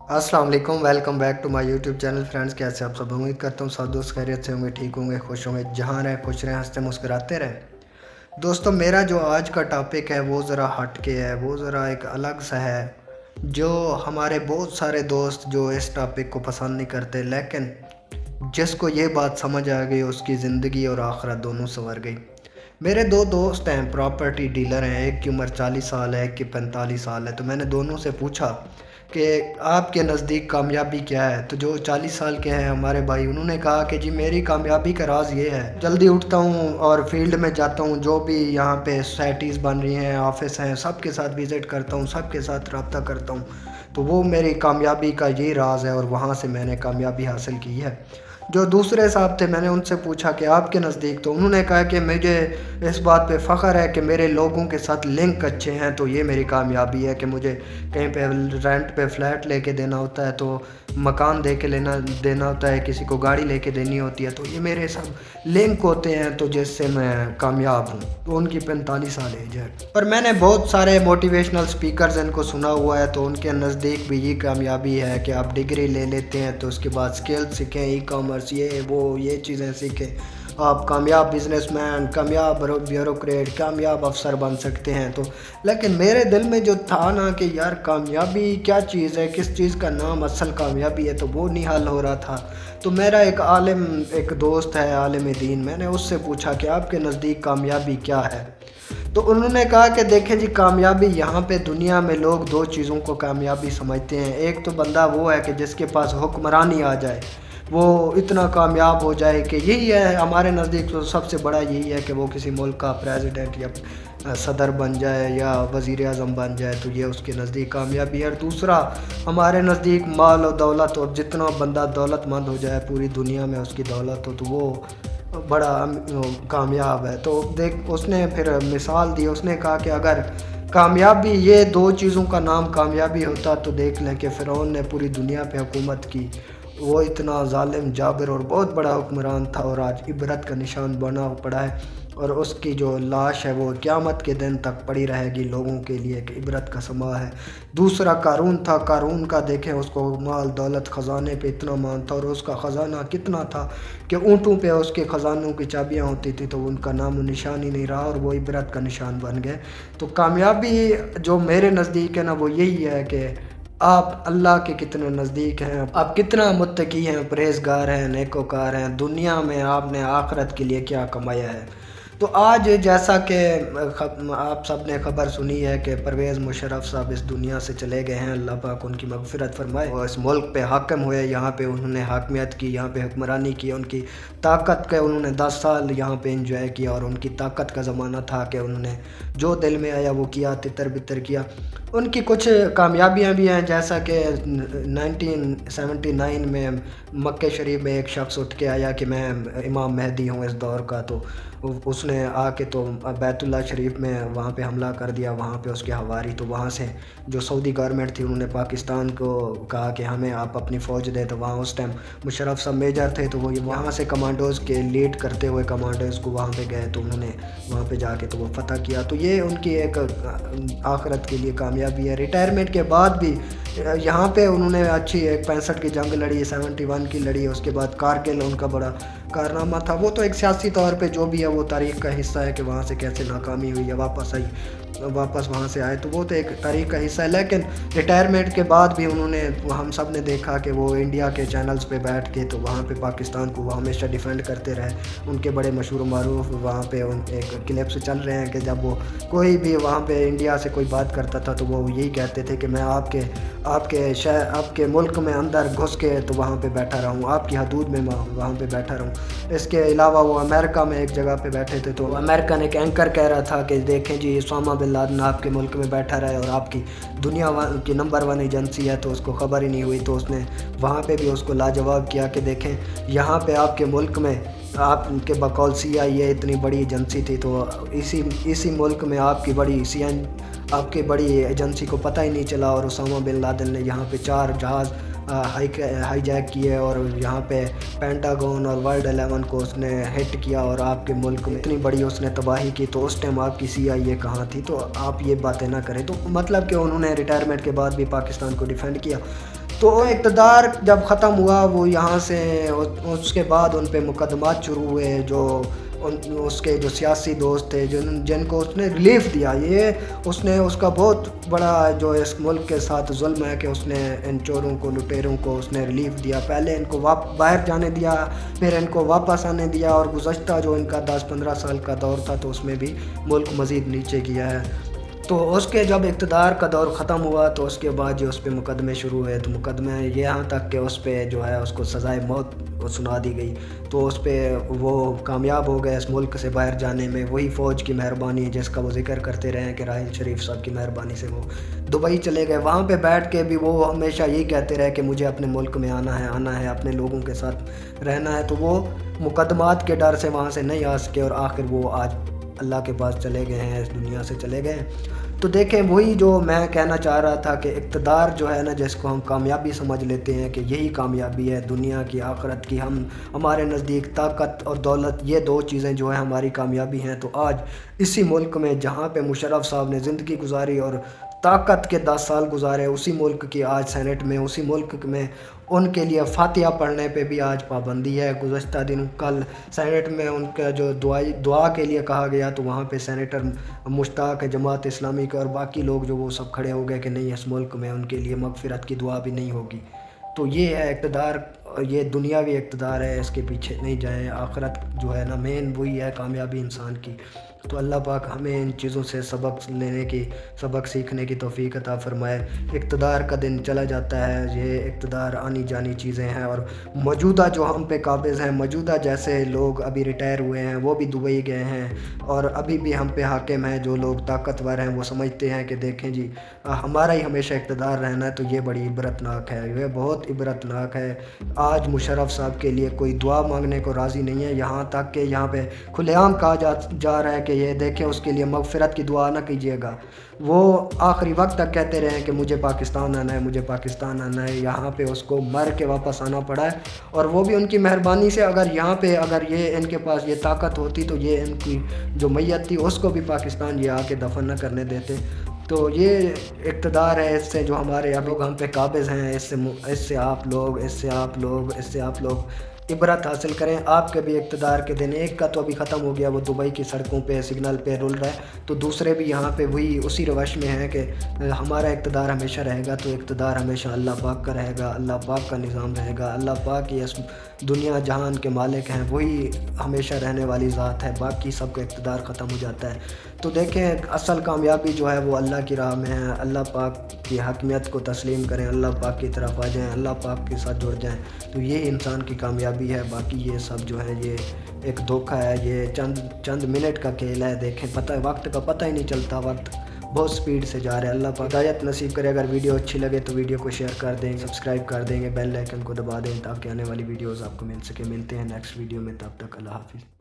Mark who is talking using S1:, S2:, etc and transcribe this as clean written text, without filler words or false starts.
S1: अस्सलाम वालेकुम, welcome back to my YouTube channel. Friends, कैसे आप सब? उम्मीद करता हूँ सब दोस्त खैरियत से होंगे, ठीक होंगे, खुश होंगे। जहाँ रहें खुश रहें, हंसते मुस्कुराते रहें। दोस्तों, मेरा जो आज का टॉपिक है वो ज़रा हट के है, वो ज़रा एक अलग सा है। जो हमारे बहुत सारे दोस्त जो इस टॉपिक को पसंद नहीं करते, लेकिन जिसको ये बात समझ आ गई उसकी ज़िंदगी और आखिरत दोनों संवर गई। मेरे दो दोस्त हैं, प्रॉपर्टी डीलर हैं। एक की उम्र 40 साल है, एक की 45 साल है। तो मैंने दोनों से पूछा कि आपके नज़दीक कामयाबी क्या है? तो जो 40 साल के हैं हमारे भाई, उन्होंने कहा कि जी मेरी कामयाबी का राज ये है, जल्दी उठता हूँ और फील्ड में जाता हूँ। जो भी यहाँ पे सोसाइटीज़ बन रही हैं, ऑफिस हैं, सबके साथ विज़िट करता हूँ, सबके साथ रब्ता करता हूँ। तो वो मेरी कामयाबी का ये राज है और वहाँ से मैंने कामयाबी हासिल की है। जो दूसरे साहब थे, मैंने उनसे पूछा कि आपके नज़दीक? तो उन्होंने कहा कि मुझे इस बात पे फ़ख्र है कि मेरे लोगों के साथ लिंक अच्छे हैं। तो ये मेरी कामयाबी है कि मुझे कहीं पे रेंट पे फ्लैट लेके देना होता है, तो मकान दे के देना होता है, किसी को गाड़ी लेके देनी होती है, तो ये मेरे सब लिंक होते हैं, तो जिससे मैं कामयाब हूँ। तो उनकी 45 साल एज है। पर मैंने बहुत सारे मोटिवेशनल स्पीकर्स इनको सुना हुआ है, तो उनके नज़दीक भी ये कामयाबी है कि आप डिग्री ले लेते हैं तो उसके बाद स्किल सीखें, ई कॉमर्स, ये वो ये चीज़ें सीखें, आप कामयाब बिजनेसमैन, कामयाब ब्यूरोक्रेट, कामयाब अफसर बन सकते हैं। तो लेकिन मेरे दिल में जो था ना कि यार कामयाबी क्या चीज़ है, किस चीज़ का नाम असल कामयाबी है, तो वो नहीं हल हो रहा था। तो मेरा एक दोस्त है आलिम दीन, मैंने उससे पूछा कि आपके नज़दीक कामयाबी क्या है? तो उन्होंने कहा कि देखें जी, कामयाबी यहाँ पे दुनिया में लोग दो चीज़ों को कामयाबी समझते हैं। एक तो बंदा वो है कि जिसके पास हुक्मरानी आ जाए, वो इतना कामयाब हो जाए कि यही है हमारे नज़दीक। तो सबसे बड़ा यही है कि वो किसी मुल्क का प्रेसिडेंट या सदर बन जाए या वज़ीर आज़म बन जाए, तो ये उसके नज़दीक कामयाबी है। और दूसरा हमारे नज़दीक माल और दौलत, और जितना बंदा दौलतमंद हो जाए पूरी दुनिया में उसकी दौलत हो, तो वो बड़ा कामयाब है। तो देख, उसने फिर मिसाल दी। उसने कहा कि अगर कामयाबी ये दो चीज़ों का नाम कामयाबी होता तो देख लें कि फ़िरौन ने पूरी दुनिया पे हुकूमत की। वो इतना ज़ालिम, जाबिर और बहुत बड़ा हुक्मरान था, और आज इबरत का निशान बना पड़ा है। और उसकी जो लाश है वो क़यामत के दिन तक पड़ी रहेगी लोगों के लिए कि इबरत का समा है। दूसरा क़ारून था। क़ारून का देखें, उसको माल दौलत ख़जाने पे इतना मान था, और उसका ख़जाना कितना था कि ऊँटों पे उसके ख़जानों की चाबियाँ होती थी, तो उनका नाम निशान ही नहीं रहा, और वो इबरत का निशान बन गए। तो कामयाबी जो मेरे नज़दीक है ना, वो यही है कि आप अल्लाह के कितने नज़दीक हैं, आप कितना मुत्तकी हैं, परहेज़गार हैं, नेकोकार हैं, दुनिया में आपने आखिरत के लिए क्या कमाया है। तो आज जैसा कि आप सब ने खबर सुनी है कि परवेज़ मुशर्रफ साहब इस दुनिया से चले गए हैं, अल्लाह पाक उनकी मग़फ़िरत फ़रमाए। और इस मुल्क पे हाकिम हुए, यहाँ पे उन्होंने हाकिमियत की, यहाँ पे हुक्मरानी की, उनकी ताकत के उन्होंने 10 साल यहाँ पे एंजॉय किया, और उनकी ताकत का ज़माना था कि उन्होंने जो दिल में आया वो किया, तितर बितर किया। उनकी कुछ कामयाबियाँ भी हैं, जैसा कि 1979 में मक्के शरीफ में एक शख्स उठ के आया कि मैं इमाम मेहदी हूँ इस दौर का। तो उसने आके तो बैतुल्लाह शरीफ में वहाँ पे हमला कर दिया, वहाँ पे उसके हवारी। तो वहाँ से जो सऊदी गवर्नमेंट थी, उन्होंने पाकिस्तान को कहा कि हमें आप अपनी फ़ौज दें। तो वहाँ उस टाइम मुशर्रफ साहब मेजर थे, तो वो वहाँ से कमांडोज़ के लीड करते हुए कमांडोज़ को वहाँ पे गए, तो उन्होंने वहाँ पे जाके तो वो फ़तह किया। तो ये उनकी एक आखिरत के लिए कामयाबी है। रिटायरमेंट के बाद भी यहाँ पे उन्होंने अच्छी एक 65 की जंग लड़ी, 71 की लड़ी, उसके बाद कारगिल उनका बड़ा कारनामा था। वो तो एक सियासी तौर पे जो भी है वो तारीख़ का हिस्सा है कि वहाँ से कैसे नाकामी हुई है, वापस वहाँ से आए, तो वो तो एक तारीख़ का हिस्सा है। लेकिन रिटायरमेंट के बाद भी उन्होंने, हम सब ने देखा कि वो इंडिया के चैनल्स पे बैठ के तो वहाँ पे पाकिस्तान को वो हमेशा डिफेंड करते रहे। उनके बड़े मशहूर मारूफ वहाँ पे उन एक क्लिप्स चल रहे हैं कि जब वो कोई भी वहाँ पे इंडिया से कोई बात करता था, तो वो यही कहते थे कि मैं आपके मुल्क में अंदर घुस के तो वहाँ पे बैठा रहूँ, आपकी हदूद में वहाँ पे बैठा रहूँ। इसके अलावा वो अमेरिका में एक जगह पे बैठे थे, तो अमेरिकन एक एंकर कह रहा था कि देखें जी, उसामा बिन लादेन आपके मुल्क में बैठा रहे और आपकी दुनिया की नंबर 1 एजेंसी है, तो उसको ख़बर ही नहीं हुई। तो उसने वहाँ पे भी उसको लाजवाब किया कि देखें, यहाँ पे आपके मुल्क में आपके बकौल CIA इतनी बड़ी एजेंसी थी, तो इसी मुल्क में आपकी बड़ी एजेंसी को पता ही नहीं चला, और उसामा बिन लादेन ने यहाँ पे 4 जहाज़ हाईजैक किए, और यहाँ पे पेंटागन और वर्ल्ड 11 को उसने हिट किया, और आपके मुल्क में इतनी बड़ी उसने तबाही की। तो उस टाइम आपकी CIA कहाँ थी? तो आप ये बातें ना करें। तो मतलब कि उन्होंने रिटायरमेंट के बाद भी पाकिस्तान को डिफेंड किया। تو اقتدار جب ختم ہوا وہ یہاں سے اس کے بعد ان پہ مقدمات شروع ہوئے، جو اس کے جو سیاسی دوست تھے جن کو اس نے ریلیف دیا، یہ اس کا بہت بڑا جو اس ملک کے ساتھ ظلم ہے کہ اس نے ان چوروں کو، لٹیروں کو اس نے ریلیف دیا۔ پہلے ان کو باہر جانے دیا، پھر ان کو واپس آنے دیا، اور گزشتہ جو ان کا 10-15 سال کا دور تھا تو اس میں بھی ملک مزید نیچے گیا ہے۔ تو اس کے جب اقتدار کا دور ختم ہوا تو اس کے بعد جو اس پہ مقدمے شروع ہوئے، تو مقدمے یہاں تک کہ اس پہ جو ہے اس کو سزائے موت سنا دی گئی۔ تو اس پہ وہ کامیاب ہو گئے اس ملک سے باہر جانے میں، وہی فوج کی مہربانی جس کا وہ ذکر کرتے رہے کہ راحیل شریف صاحب کی مہربانی سے وہ دبئی چلے گئے۔ وہاں پہ بیٹھ کے بھی وہ ہمیشہ یہی کہتے رہے کہ مجھے اپنے ملک میں آنا ہے، اپنے لوگوں کے ساتھ رہنا ہے۔ تو وہ مقدمات کے ڈر سے وہاں سے نہیں آ سکے، اور آخر وہ آج اللہ کے پاس چلے گئے ہیں، اس دنیا سے چلے گئے ہیں۔ تو دیکھیں وہی جو میں کہنا چاہ رہا تھا کہ اقتدار جو ہے نا، جس کو ہم کامیابی سمجھ لیتے ہیں کہ یہی کامیابی ہے دنیا کی، آخرت کی، ہمارے نزدیک طاقت اور دولت، یہ دو چیزیں جو ہیں ہماری کامیابی ہیں۔ تو آج اسی ملک میں جہاں پہ مشرف صاحب نے زندگی گزاری اور طاقت کے 10 سال گزارے، اسی ملک کی آج سینٹ میں، اسی ملک میں ان کے لیے فاتحہ پڑھنے پہ بھی آج پابندی ہے۔ گزشتہ دن کل سینٹ میں ان کا جو دعا کے لیے کہا گیا، تو وہاں پہ سینیٹر مشتاق ہے جماعت اسلامی کا اور باقی لوگ جو وہ سب کھڑے ہو گئے کہ نہیں، اس ملک میں ان کے لیے مغفرت کی دعا بھی نہیں ہوگی۔ تو یہ ہے اقتدار، یہ دنیاوی اقتدار ہے، اس کے پیچھے نہیں جائیں۔ آخرت جو ہے نا مین وہی ہے کامیابی انسان کی۔ تو اللہ پاک ہمیں ان چیزوں سے سبق سیکھنے کی توفیق عطا فرمائے۔ اقتدار کا دن چلا جاتا ہے، یہ اقتدار آنی جانی چیزیں ہیں، اور موجودہ جو ہم پہ قابض ہیں، موجودہ جیسے لوگ ابھی ریٹائر ہوئے ہیں وہ بھی دبئی گئے ہیں، اور ابھی بھی ہم پہ حاکم ہیں جو لوگ طاقتور ہیں، وہ سمجھتے ہیں کہ دیکھیں جی ہمارا ہی ہمیشہ اقتدار رہنا ہے۔ تو یہ بڑی عبرتناک ہے، یہ بہت عبرتناک ہے۔ آج مشرف صاحب کے لیے کوئی دعا مانگنے کو راضی نہیں ہے، یہاں تک کہ یہاں پہ کھلے عام کہا جا رہا ہے کہ یہ دیکھیں اس کے لیے مغفرت کی دعا نہ کیجیے گا۔ وہ آخری وقت تک کہتے رہے کہ مجھے پاکستان آنا ہے، مجھے پاکستان آنا ہے۔ یہاں پہ اس کو مر کے واپس آنا پڑا ہے، اور وہ بھی ان کی مہربانی سے۔ اگر یہاں پہ یہ ان کے پاس یہ طاقت ہوتی تو یہ ان کی جو میت تھی اس کو بھی پاکستان یہ آ کے دفن نہ کرنے دیتے۔ تو یہ اقتدار ہے، اس سے جو ہمارے ابھی ہم پہ قابض ہیں، اس سے آپ لوگ عبرت حاصل کریں۔ آپ کے بھی اقتدار کے دن، ایک کا تو ابھی ختم ہو گیا، وہ دبئی کی سڑکوں پہ سگنل پہ رول رہا ہے، تو دوسرے بھی یہاں پہ وہی اسی روش میں ہے کہ ہمارا اقتدار ہمیشہ رہے گا۔ تو اقتدار ہمیشہ اللہ پاک کا رہے گا، اللہ پاک کا نظام رہے گا، اللہ پاک ہی اس دنیا جہان کے مالک ہیں، وہی ہمیشہ رہنے والی ذات ہے، باقی سب کا اقتدار ختم ہو جاتا ہے۔ تو دیکھیں اصل کامیابی جو ہے وہ اللہ کی راہ میں ہے، اللہ پاک کی حاکمیت کو تسلیم کریں، اللہ پاک کی طرف آ جائیں، اللہ پاک کے ساتھ جڑ جائیں، تو یہ انسان کی کامیابی ہے۔ باقی یہ سب جو ہے یہ ایک دھوکہ ہے، یہ چند منٹ کا کھیل ہے۔ دیکھیں وقت کا پتہ ہی نہیں چلتا، وقت بہت سپیڈ سے جا رہا ہے۔ اللہ پاک ہدایت نصیب کرے۔ اگر ویڈیو اچھی لگے تو ویڈیو کو شیئر کر دیں، سبسکرائب کر دیں گے، بیل آئیکن کو دبا دیں تاکہ آنے والی ویڈیوز آپ کو مل سکے۔ ملتے ہیں نیکسٹ ویڈیو میں، تب تک اللہ حافظ۔